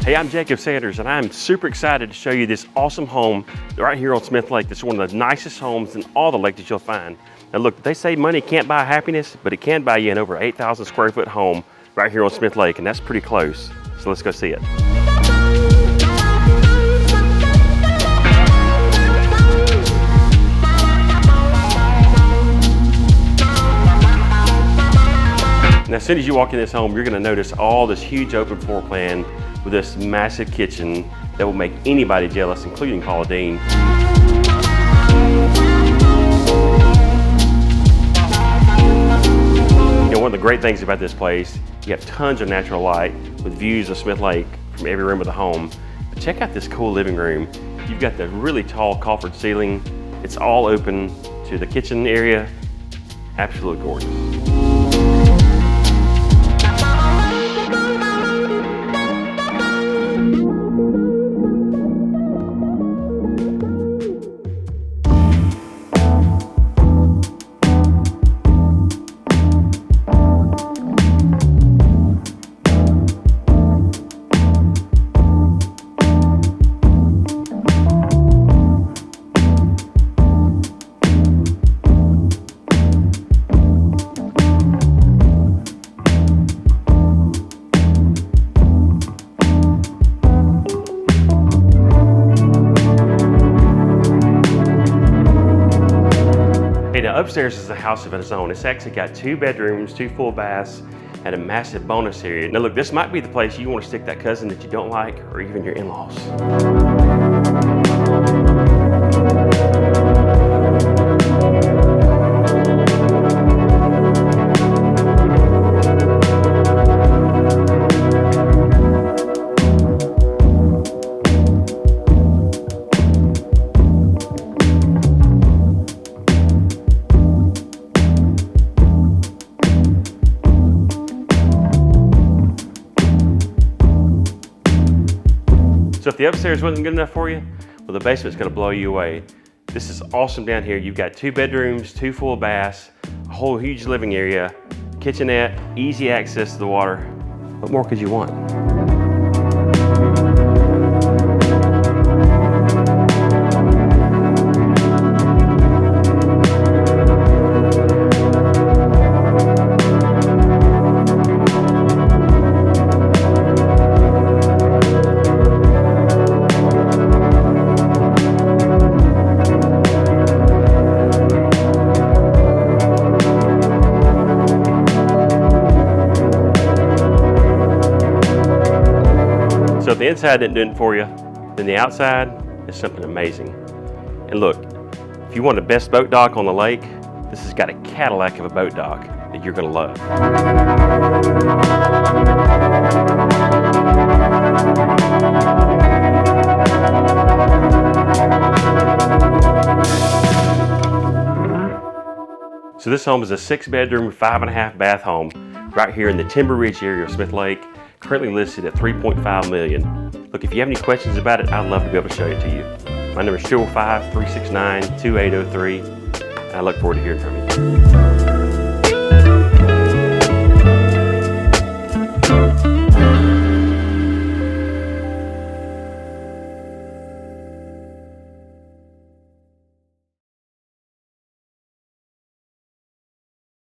Hey, I'm Jacob Sanders, and I'm super excited to show you this awesome home right here on Smith Lake. It's one of the nicest homes in all the lake that you'll find. Now look, they say money can't buy happiness, but it can buy you an over 8,000 square foot home right here on Smith Lake, and that's pretty close. So let's go see it. Now, as soon as you walk in this home, you're gonna notice all this huge open floor plan with this massive kitchen that will make anybody jealous, including Paula Dean. You know, one of the great things about this place, you have tons of natural light with views of Smith Lake from every room of the home. But check out this cool living room. You've got the really tall coffered ceiling. It's all open to the kitchen area. Absolutely gorgeous. Now upstairs is a house of its own. It's actually got 2 bedrooms, 2 full baths, and a massive bonus area. Now look, this might be the place you want to stick that cousin that you don't like, or even your in-laws. So if the upstairs wasn't good enough for you, well, the basement's gonna blow you away. This is awesome down here. You've got 2 bedrooms, 2 full baths, a whole huge living area, kitchenette, easy access to the water. What more could you want? So if the inside didn't do it for you, then the outside is something amazing. And look, if you want the best boat dock on the lake, this has got a Cadillac of a boat dock that you're gonna love. So this home is a 6-bedroom, 5.5 bath home right here in the Timber Ridge area of Smith Lake, currently listed at $3.5 million. Look, if you have any questions about it, I'd love to be able to show it to you. My number is 205-369-2803, and I look forward to hearing from you.